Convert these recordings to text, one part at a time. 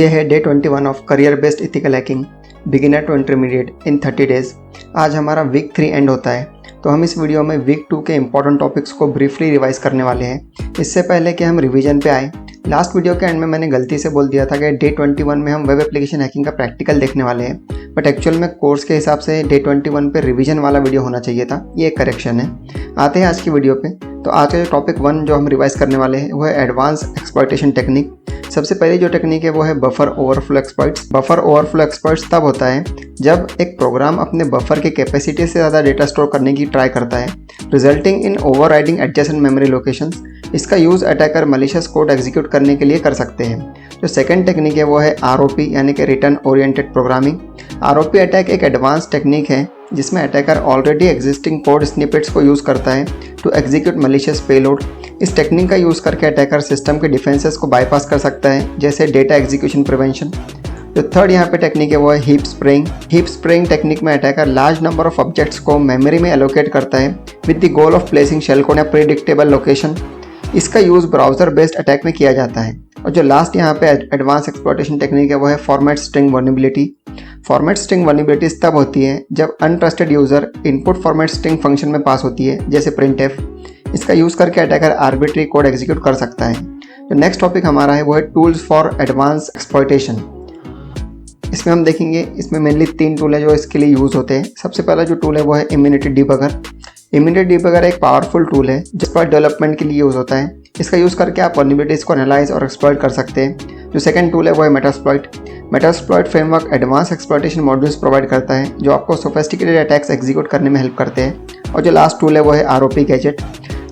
ये है day 21 of career based ethical hacking beginner to intermediate in 30 days. आज हमारा वीक 3 एंड होता है, तो हम इस वीडियो में वीक 2 के इंपॉर्टेंट टॉपिक्स को ब्रीफली रिवाइज करने वाले हैं। इससे पहले कि हम रिवीजन पे आए, लास्ट वीडियो के एंड में मैंने गलती से बोल दिया था कि डे 21 में हम वेब एप्लीकेशन हैकिंग का प्रैक्टिकल देखने वाले हैं, बट एक्चुअल में कोर्स के हिसाब से डे 21 पे रिवीजन वाला वीडियो होना चाहिए था। ये एक करेक्शन है। आते हैं आज की वीडियो पे। तो आज का टॉपिक 1 जो हम रिवाइज करने वाले हैं वो है एडवांस एक्सप्लॉयटेशन टेक्निक। सबसे पहले जो टेक्निक है वो है buffer overflow exploits. Buffer overflow exploits तब होता है जब एक प्रोग्राम अपने बफर के कैपेसिटी से ज़्यादा डेटा स्टोर करने की ट्राई करता है, resulting in overriding adjacent memory locations. इसका use attacker malicious code execute करने के लिए कर सकते हैं। जो सेकंड टेक्निक है वो है ROP यानी कि return oriented programming. ROP attack एक एडवांस टेक्निक है जिसमें attacker already existing code snippets को यूज़ करता है टू एग्जीक्यूट मलिशियस पेलोड। इस टेक्निक का यूज़ करके अटैकर सिस्टम के डिफेंसेस को बाईपास कर सकता है, जैसे डेटा एग्जीक्यूशन प्रिवेंशन। जो थर्ड यहाँ पे टेक्निक है वो है heap spraying. Heap spraying technique में attacker large number of objects को मेमोरी में एलोकेट करता है with the goal of placing shell code या प्रेडिक्टेबल लोकेशन। इसका यूज़ ब्राउजर बेस्ड अटैक में किया जाता है। और जो लास्ट यहाँ पे एडवांस एक्सप्लॉयटेशन टेक्निक है वो है format string vulnerability. Format string vulnerabilities तब होती है जब untrusted user input format string function में पास होती है, जैसे printf। इसका यूज़ करके अटैकर आर्बिट्री कोड एग्जीक्यूट कर सकता है। जो नेक्स्ट टॉपिक हमारा है वो है टूल्स फॉर एडवांस एक्सप्लॉयटेशन। इसमें हम देखेंगे, इसमें मेनली 3 टूल है जो इसके लिए यूज़ होते हैं। सबसे पहला जो टूल है वो है इम्यूनिटी डिबगर। इम्यूनिटी डिबगर एक पावरफुल टूल है जिस पर डेवलपमेंट के लिए यूज़ होता है। इसका यूज़ करके आप वल्नरेबिलिटीज को एनालाइज और एक्सप्लॉइट कर सकते हैं। जो सेकंड टूल है वो है Metasploit. Metasploit framework advance exploitation modules provide करता है जो आपको सोफिस्टिकेटेड अटैक्स एग्जीक्यूट करने में हेल्प करते हैं। और जो लास्ट टूल है वो है ROP गैजेट।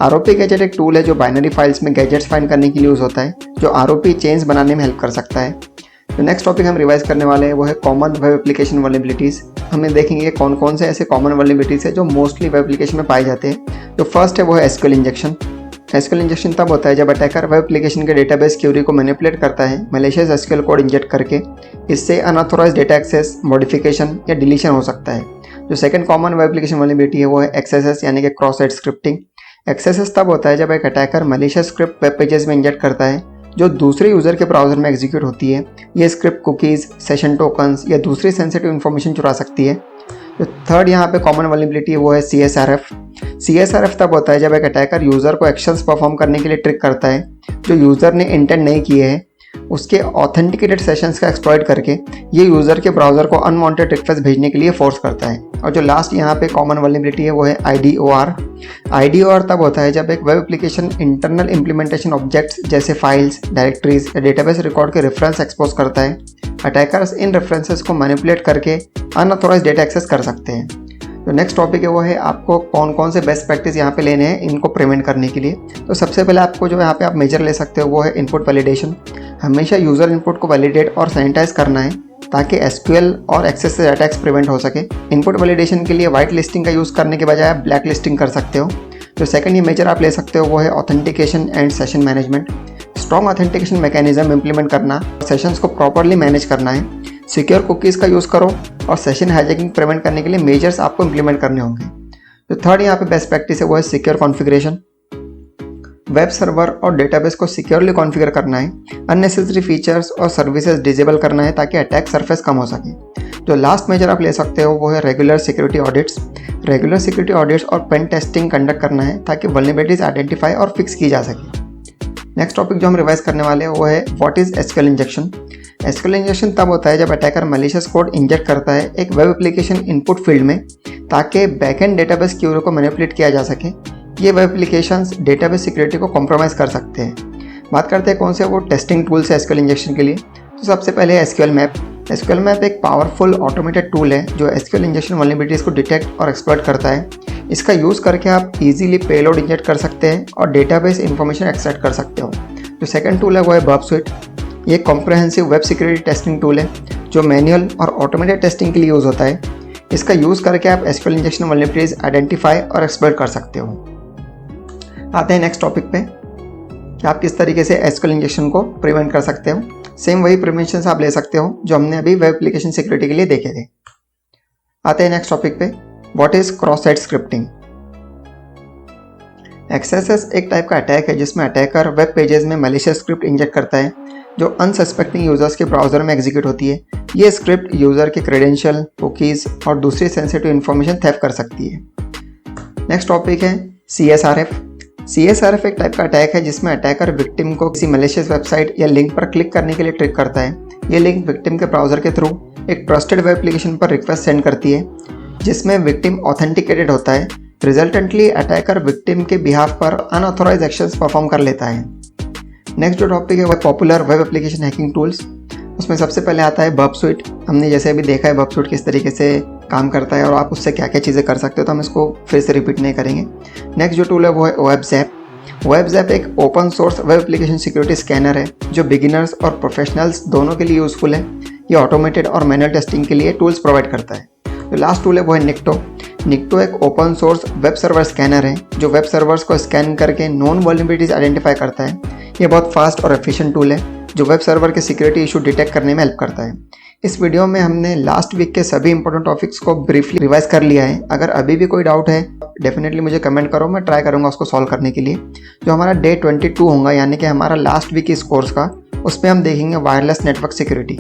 ROP गैजेट एक टूल है जो बाइनरी फाइल्स में गैजेट्स फाइंड करने के लिए यूज़ होता है, जो ROP चेन्स बनाने में हेल्प कर सकता है। तो नेक्स्ट टॉपिक हम रिवाइज करने वाले हैं वो है कॉमन वेब एप्लीकेशन वल्नरेबिलिटीज़। हमें देखेंगे कौन कौन से ऐसे कॉमन वल्नरेबिलिटीज़ है जो मोस्टली वेब एप्लीकेशन में पाए जाते हैं। जो फर्स्ट है वो है एसक्यूएल इंजेक्शन। एसक्यूएल इंजेक्शन तब होता है जब अटैकर वेब एप्लीकेशन के डेटाबेस क्यूरी को मैनिपुलेट करता है मलिशियस एसक्यूएल कोड इंजेक्ट करके। इससे अनऑथोराइज्ड डेटा एक्सेस, मॉडिफिकेशन या डिलीशन हो सकता है। जो second common web application vulnerability है वो है XSS यानी कि क्रॉस साइट स्क्रिप्टिंग। XSS तब होता है जब एक attacker malicious script web pages में इंजेक्ट करता है जो दूसरे यूज़र के ब्राउज़र में एग्जीक्यूट होती है। ये स्क्रिप्ट कुकीज़, सेशन टोकन्स या दूसरी सेंसिटिव इन्फॉर्मेशन चुरा सकती है। जो थर्ड यहाँ पे कॉमन वल्नरेबिलिटी है वो है CSRF। CSRF तब होता है जब एक अटैकर यूज़र को एक्शंस परफॉर्म करने के लिए ट्रिक करता है जो यूज़र ने इंटेंट नहीं किए हैं, उसके ऑथेंटिकेटेड सेशंस का एक्सप्लॉइट करके ये यूज़र के ब्राउज़र को अनवांटेड रिक्वेस्ट भेजने के लिए फोर्स करता है। और जो लास्ट यहाँ पे कॉमन वल्नरेबिलिटी है वो है IDOR। IDOR तब होता है जब एक web application internal implementation objects जैसे फाइल्स, डायरेक्टरीज या डेटाबेस रिकॉर्ड के रेफरेंस एक्सपोज करता है। अटैकर्स इन रेफरेंसेस को मैनिपुलेट करके अनऑथोराइज्ड डेटा एक्सेस कर सकते हैं। जो नेक्स्ट टॉपिक है वो है आपको कौन कौन से बेस्ट प्रैक्टिस यहाँ पे लेने हैं इनको प्रिवेंट करने के लिए। तो सबसे पहले आपको जो यहाँ पे आप मेजर ले सकते हो वो है इनपुट वैलिडेशन। हमेशा यूज़र इनपुट को वैलिडेट और सैनिटाइज करना है ताकि SQL और एक्सेस अटैक्स प्रिवेंट हो सके। इनपुट वैलिडेशन के लिए वाइट लिस्टिंग का यूज़ करने के बजाय आप ब्लैक लिस्टिंग कर सकते हो। जो सेकंड ये मेजर आप ले सकते हो वो है authentication and session management. Strong authentication mechanism implement करना, सेशंस को प्रॉपरली मैनेज करना है। सिक्योर कुकीज़ का यूज़ करो और सेशन हाईजैकिंग प्रिवेंट करने के लिए मेजर्स आपको इंप्लीमेंट करने होंगे। जो थर्ड यहाँ पे बेस्ट प्रैक्टिस है वो है सिक्योर कॉन्फ़िगरेशन। वेब सर्वर और डेटाबेस को सिक्योरली कॉन्फ़िगर करना है, अननेसेसरी फीचर्स और सर्विसेज डिसेबल करना है ताकि अटैक सरफेस कम हो सके। जो लास्ट मेजर आप ले सकते हो वो है regular security audits. Regular security audits और पेन टेस्टिंग कंडक्ट करना है ताकि वल्नरेबिलिटीज आइडेंटिफाई और फिक्स की जा सके। नेक्स्ट टॉपिक जो हम रिवाइज करने वाले हैं वो है what is SQL injection. SQL injection तब होता है जब अटैकर मलिशियस कोड इंजेक्ट करता है एक वेब एप्लीकेशन इनपुट फील्ड में ताकि बैकएंड डेटाबेस क्यूरी को मैनिपुलेट किया जा सके। ये वेब एप्लीकेशंस डेटाबेस सिक्योरिटी को कॉम्प्रोमाइज़ कर सकते हैं। बात करते हैं कौन से वो टेस्टिंग टूल्स है एसक्यूएल इंजेक्शन के लिए। तो सबसे पहले है एसक्यूएल मैप। एसक्यूएल मैप एक पावरफुल ऑटोमेटेड टूल है जो एसक्यूएल इंजेक्शन वल्नरेबिलिटीज को डिटेक्ट और एक्सप्लॉइट करता है। इसका यूज़ करके आप इजीली पेलोड इंजेक्ट कर सकते हैं और डेटाबेस इंफॉर्मेशन एक्सट्रैक्ट कर सकते हो। जो सेकंड टूल है वो है बर्ब स्विट। ये comprehensive web security testing tool है जो मैनुअल और ऑटोमेटेड टेस्टिंग के लिए यूज़ होता है। इसका यूज़ करके आप एसक्यूएल इंजेक्शन वल्नरेबिलिटीज आइडेंटिफाई और एक्सप्लॉइट कर सकते हो। आते हैं नेक्स्ट टॉपिक पे कि आप किस तरीके से एसक्यूएल इंजेक्शन को प्रिवेंट कर सकते हो। सेम वही प्रिवेंशन आप ले सकते हो जो हमने अभी वेब एप्लीकेशन सिक्योरिटी के लिए देखे थे। आते हैं नेक्स्ट टॉपिक पे, what is cross site scripting. XSS एक टाइप का अटैक है जिसमें अटैकर वेब पेजेस में मैलिशियस स्क्रिप्ट इंजेक्ट करता है जो अनसस्पेक्टिंग यूज़र्स के ब्राउज़र में एग्जीक्यूट होती है। ये स्क्रिप्ट यूज़र के क्रेडेंशियल, कुकीज़ और दूसरी सेंसिटिव इन्फॉर्मेशन थेफ्ट कर सकती है। नेक्स्ट टॉपिक है CSRF। CSRF एक टाइप का अटैक है जिसमें अटैकर विक्टिम को किसी मैलिशियस वेबसाइट या लिंक पर क्लिक करने के लिए ट्रिक करता है। ये लिंक विक्टिम के ब्राउज़र के थ्रू एक ट्रस्टेड वेब एप्लीकेशन पर रिक्वेस्ट सेंड करती है जिसमें विक्टिम ऑथेंटिकेटेड होता है। रिजल्टेंटली अटैकर विक्टिम के बिहाफ पर अनऑथोराइज एक्शंस परफॉर्म कर लेता है। नेक्स्ट जो टॉपिक है वह popular web application hacking tools. उसमें सबसे पहले आता है बर्ब स्वीट। हमने जैसे अभी देखा है बर्ब स्वीट किस तरीके से काम करता है और आप उससे क्या क्या चीज़ें कर सकते हो, तो हम इसको फिर से रिपीट नहीं करेंगे। नेक्स्ट जो टूल है वो है वेबज़ैप। वेबज़ैप एक open source web application security scanner है जो बिगिनर्स और प्रोफेशनल्स दोनों के लिए यूज़फुल है। ये ऑटोमेटेड और मैनुअल टेस्टिंग के लिए टूल्स प्रोवाइड करता है। जो लास्ट टूल है वो है निक्टो। निक्टो एक open source web server scanner है जो वेब सर्वर्स को स्कैन करके नॉन वल्नरेबिलिटीज आइडेंटिफाई करता है। ये बहुत फास्ट और एफिशिएंट टूल है जो वेब सर्वर के सिक्योरिटी इशू डिटेक्ट करने में हेल्प करता है। इस वीडियो में हमने लास्ट वीक के सभी इंपॉर्टेंट टॉपिक्स को ब्रीफली रिवाइज कर लिया है। अगर अभी भी कोई डाउट है डेफिनेटली मुझे कमेंट करो, मैं ट्राई करूँगा उसको सॉल्व करने के लिए। जो हमारा डे 22 होगा यानी कि हमारा लास्ट वीक इस कोर्स का, उसमें हम देखेंगे वायरलेस नेटवर्क सिक्योरिटी।